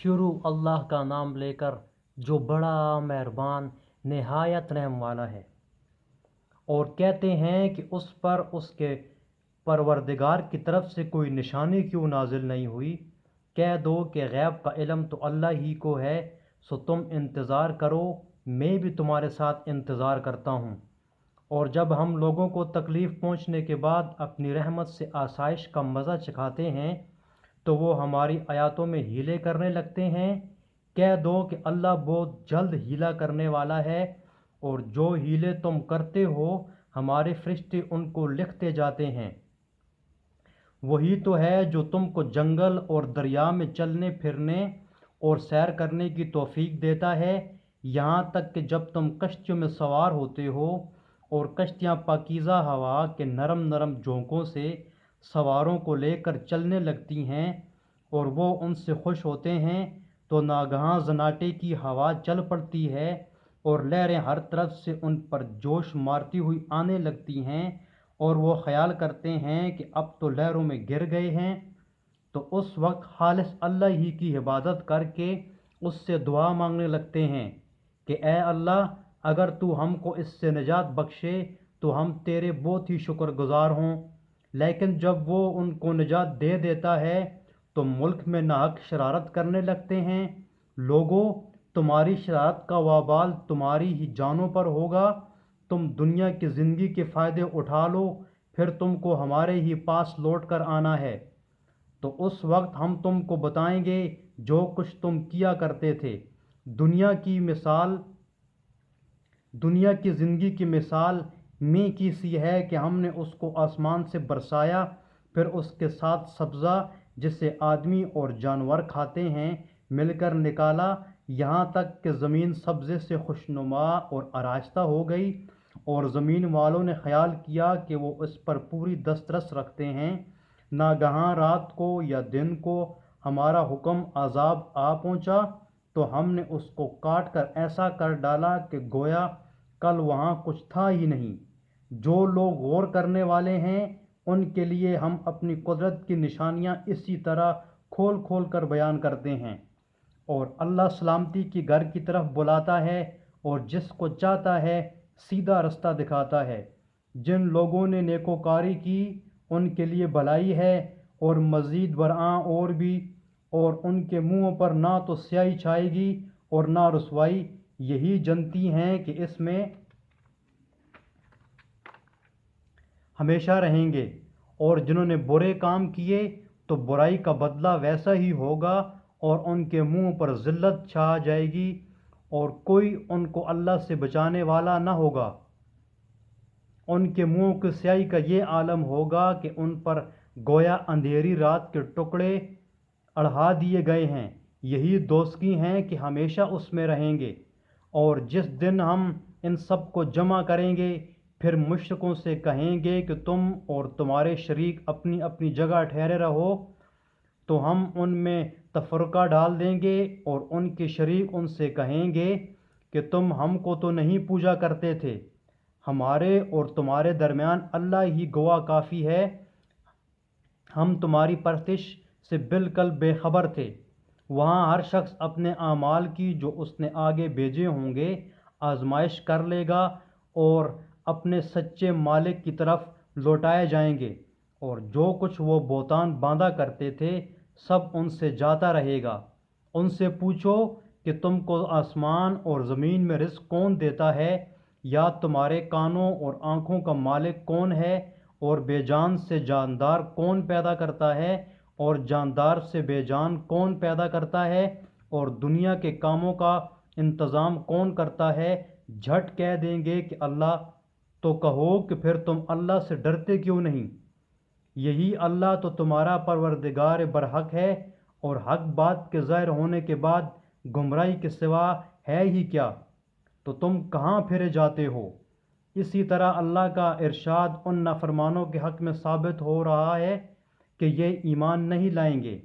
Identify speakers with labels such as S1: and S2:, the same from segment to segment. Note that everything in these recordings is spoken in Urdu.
S1: شروع اللہ کا نام لے کر جو بڑا مہربان نہایت رحم والا ہے۔ اور کہتے ہیں کہ اس پر اس کے پروردگار کی طرف سے کوئی نشانی کیوں نازل نہیں ہوئی؟ کہہ دو کہ غیب کا علم تو اللہ ہی کو ہے، سو تم انتظار کرو، میں بھی تمہارے ساتھ انتظار کرتا ہوں۔ اور جب ہم لوگوں کو تکلیف پہنچنے کے بعد اپنی رحمت سے آسائش کا مزہ چکھاتے ہیں تو وہ ہماری آیاتوں میں ہیلے کرنے لگتے ہیں۔ کہہ دو کہ اللہ بہت جلد ہیلا کرنے والا ہے، اور جو ہیلے تم کرتے ہو ہمارے فرشتے ان کو لکھتے جاتے ہیں۔ وہی تو ہے جو تم کو جنگل اور دریا میں چلنے پھرنے اور سیر کرنے کی توفیق دیتا ہے، یہاں تک کہ جب تم کشتیوں میں سوار ہوتے ہو اور کشتیاں پاکیزہ ہوا کے نرم نرم جھونکوں سے سواروں کو لے کر چلنے لگتی ہیں اور وہ ان سے خوش ہوتے ہیں، تو ناگہاں زناٹے کی ہوا چل پڑتی ہے اور لہریں ہر طرف سے ان پر جوش مارتی ہوئی آنے لگتی ہیں، اور وہ خیال کرتے ہیں کہ اب تو لہروں میں گر گئے ہیں۔ تو اس وقت خالص اللہ ہی کی عبادت کر کے اس سے دعا مانگنے لگتے ہیں کہ اے اللہ، اگر تو ہم کو اس سے نجات بخشے تو ہم تیرے بہت ہی شکر گزار ہوں۔ لیکن جب وہ ان کو نجات دے دیتا ہے تو ملک میں ناحق شرارت کرنے لگتے ہیں۔ لوگو، تمہاری شرارت کا وبال تمہاری ہی جانوں پر ہوگا۔ تم دنیا کی زندگی کے فائدے اٹھا لو، پھر تم کو ہمارے ہی پاس لوٹ کر آنا ہے، تو اس وقت ہم تم کو بتائیں گے جو کچھ تم کیا کرتے تھے۔ دنیا کی زندگی کی مثال میں کی سی ہے کہ ہم نے اس کو آسمان سے برسایا، پھر اس کے ساتھ سبزہ جسے آدمی اور جانور کھاتے ہیں مل کر نکالا، یہاں تک کہ زمین سبزے سے خوشنما اور آراستہ ہو گئی، اور زمین والوں نے خیال کیا کہ وہ اس پر پوری دسترس رکھتے ہیں۔ ناگہاں رات کو یا دن کو ہمارا حکم عذاب آ پہنچا تو ہم نے اس کو کاٹ کر ایسا کر ڈالا کہ گویا کل وہاں کچھ تھا ہی نہیں۔ جو لوگ غور کرنے والے ہیں ان کے لیے ہم اپنی قدرت کی نشانیاں اسی طرح کھول کھول کر بیان کرتے ہیں۔ اور اللہ سلامتی کی گھر کی طرف بلاتا ہے اور جس کو چاہتا ہے سیدھا رستہ دکھاتا ہے۔ جن لوگوں نے نیکوکاری کی ان کے لیے بھلائی ہے، اور مزید برآں اور بھی، اور ان کے منہوں پر نہ تو سیاہی چھائے گی اور نہ رسوائی۔ یہی جنتی ہیں کہ اس میں ہمیشہ رہیں گے، اور جنہوں نے برے کام کیے تو برائی کا بدلہ ویسا ہی ہوگا، اور ان کے منہ پر ذلت چھا جائے گی اور کوئی ان کو اللہ سے بچانے والا نہ ہوگا۔ ان کے منہوں کی سیاہی کا یہ عالم ہوگا کہ ان پر گویا اندھیری رات کے ٹکڑے اڑھا دیے گئے ہیں۔ یہی دوزخی ہیں کہ ہمیشہ اس میں رہیں گے۔ اور جس دن ہم ان سب کو جمع کریں گے پھر مشرکوں سے کہیں گے کہ تم اور تمہارے شریک اپنی اپنی جگہ ٹھہرے رہو، تو ہم ان میں تفرقہ ڈال دیں گے، اور ان کے شریک ان سے کہیں گے کہ تم ہم کو تو نہیں پوجا کرتے تھے، ہمارے اور تمہارے درمیان اللہ ہی گواہ کافی ہے، ہم تمہاری پرستش سے بالکل بے خبر تھے۔ وہاں ہر شخص اپنے اعمال کی جو اس نے آگے بھیجے ہوں گے آزمائش کر لے گا اور اپنے سچے مالک کی طرف لوٹائے جائیں گے، اور جو کچھ وہ بہتان باندھا کرتے تھے سب ان سے جاتا رہے گا۔ ان سے پوچھو کہ تم کو آسمان اور زمین میں رزق کون دیتا ہے، یا تمہارے کانوں اور آنکھوں کا مالک کون ہے، اور بے جان سے جاندار کون پیدا کرتا ہے، اور جاندار سے بے جان کون پیدا کرتا ہے، اور دنیا کے کاموں کا انتظام کون کرتا ہے؟ جھٹ کہہ دیں گے کہ اللہ۔ تو کہو کہ پھر تم اللہ سے ڈرتے کیوں نہیں؟ یہی اللہ تو تمہارا پروردگار برحق ہے، اور حق بات کے ظاہر ہونے کے بعد گمراہی کے سوا ہے ہی کیا؟ تو تم کہاں پھرے جاتے ہو؟ اسی طرح اللہ کا ارشاد ان نافرمانوں کے حق میں ثابت ہو رہا ہے کہ یہ ایمان نہیں لائیں گے۔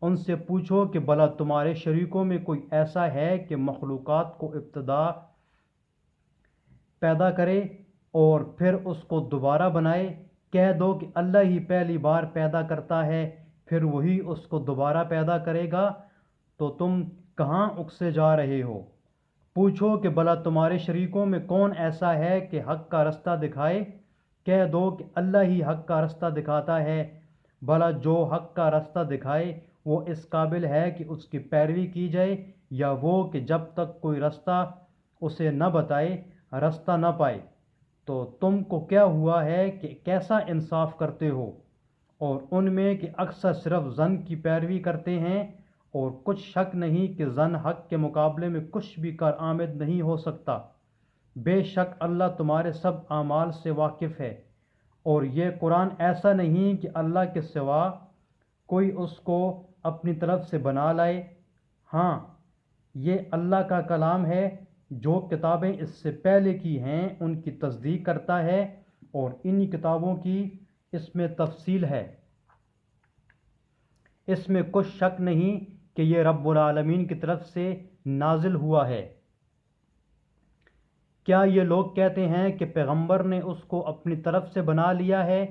S1: ان سے پوچھو کہ بھلا تمہارے شریکوں میں کوئی ایسا ہے کہ مخلوقات کو ابتدا پیدا کرے اور پھر اس کو دوبارہ بنائے؟ کہہ دو کہ اللہ ہی پہلی بار پیدا کرتا ہے، پھر وہی اس کو دوبارہ پیدا کرے گا۔ تو تم کہاں اکسے جا رہے ہو؟ پوچھو کہ بھلا تمہارے شریکوں میں کون ایسا ہے کہ حق کا رستہ دکھائے؟ کہہ دو کہ اللہ ہی حق کا رستہ دکھاتا ہے۔ بھلا جو حق کا رستہ دکھائے وہ اس قابل ہے کہ اس کی پیروی کی جائے، یا وہ کہ جب تک کوئی رستہ اسے نہ بتائے رستہ نہ پائے؟ تو تم کو کیا ہوا ہے کہ کیسا انصاف کرتے ہو؟ اور ان میں کہ اکثر صرف ظن کی پیروی کرتے ہیں، اور کچھ شک نہیں کہ ظن حق کے مقابلے میں کچھ بھی کارآمد نہیں ہو سکتا۔ بے شک اللہ تمہارے سب اعمال سے واقف ہے۔ اور یہ قرآن ایسا نہیں کہ اللہ کے سوا کوئی اس کو اپنی طرف سے بنا لائے۔ ہاں، یہ اللہ کا کلام ہے۔ جو کتابیں اس سے پہلے کی ہیں ان کی تصدیق کرتا ہے، اور انہی کتابوں کی اس میں تفصیل ہے۔ اس میں کچھ شک نہیں کہ یہ رب العالمین کی طرف سے نازل ہوا ہے۔ کیا یہ لوگ کہتے ہیں کہ پیغمبر نے اس کو اپنی طرف سے بنا لیا ہے؟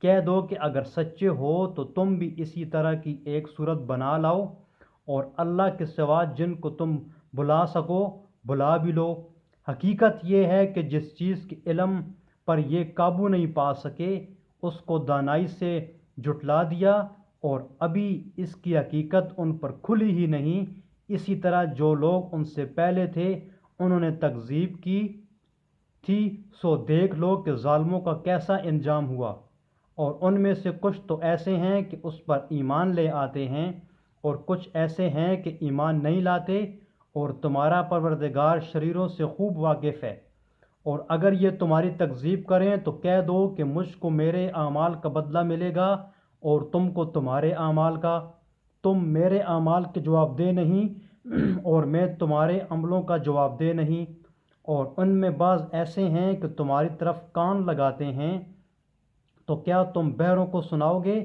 S1: کہہ دو کہ اگر سچے ہو تو تم بھی اسی طرح کی ایک صورت بنا لاؤ، اور اللہ کے سوا جن کو تم بلا سکو بلا بھی لو۔ حقیقت یہ ہے کہ جس چیز کے علم پر یہ قابو نہیں پا سکے اس کو دانائی سے جھٹلا دیا، اور ابھی اس کی حقیقت ان پر کھلی ہی نہیں۔ اسی طرح جو لوگ ان سے پہلے تھے انہوں نے تکذیب کی تھی، سو دیکھ لو کہ ظالموں کا کیسا انجام ہوا۔ اور ان میں سے کچھ تو ایسے ہیں کہ اس پر ایمان لے آتے ہیں، اور کچھ ایسے ہیں کہ ایمان نہیں لاتے، اور تمہارا پروردگار شریروں سے خوب واقف ہے۔ اور اگر یہ تمہاری تکذیب کریں تو کہہ دو کہ مجھ کو میرے اعمال کا بدلہ ملے گا، اور تم کو تمہارے اعمال کا۔ تم میرے اعمال کے جواب دہ نہیں، اور میں تمہارے عملوں کا جواب دہ نہیں۔ اور ان میں بعض ایسے ہیں کہ تمہاری طرف کان لگاتے ہیں، تو کیا تم بہروں کو سناؤ گے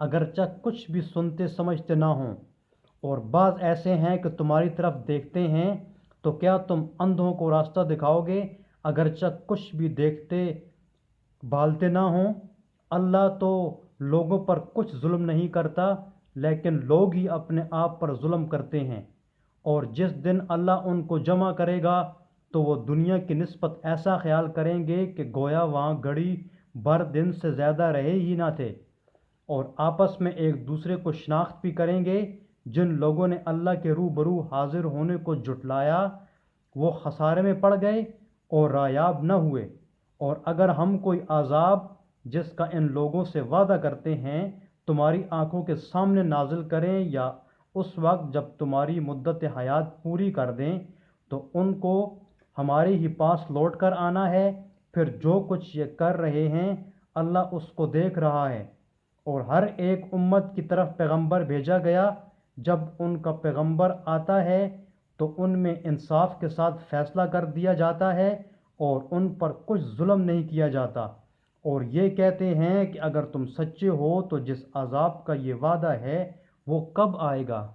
S1: اگرچہ کچھ بھی سنتے سمجھتے نہ ہوں؟ اور بعض ایسے ہیں کہ تمہاری طرف دیکھتے ہیں، تو کیا تم اندھوں کو راستہ دکھاؤ گے اگرچہ کچھ بھی دیکھتے بھالتے نہ ہوں؟ اللہ تو لوگوں پر کچھ ظلم نہیں کرتا، لیکن لوگ ہی اپنے آپ پر ظلم کرتے ہیں۔ اور جس دن اللہ ان کو جمع کرے گا تو وہ دنیا کی نسبت ایسا خیال کریں گے کہ گویا وہاں گھڑی بھر دن سے زیادہ رہے ہی نہ تھے، اور آپس میں ایک دوسرے کو شناخت بھی کریں گے۔ جن لوگوں نے اللہ کے روبرو حاضر ہونے کو جھٹلایا وہ خسارے میں پڑ گئے اور رایاب نہ ہوئے۔ اور اگر ہم کوئی عذاب جس کا ان لوگوں سے وعدہ کرتے ہیں تمہاری آنکھوں کے سامنے نازل کریں، یا اس وقت جب تمہاری مدت حیات پوری کر دیں، تو ان کو ہمارے ہی پاس لوٹ کر آنا ہے۔ پھر جو کچھ یہ کر رہے ہیں اللہ اس کو دیکھ رہا ہے۔ اور ہر ایک امت کی طرف پیغمبر بھیجا گیا، جب ان کا پیغمبر آتا ہے تو ان میں انصاف کے ساتھ فیصلہ کر دیا جاتا ہے، اور ان پر کچھ ظلم نہیں کیا جاتا۔ اور یہ کہتے ہیں کہ اگر تم سچے ہو تو جس عذاب کا یہ وعدہ ہے وہ کب آئے گا؟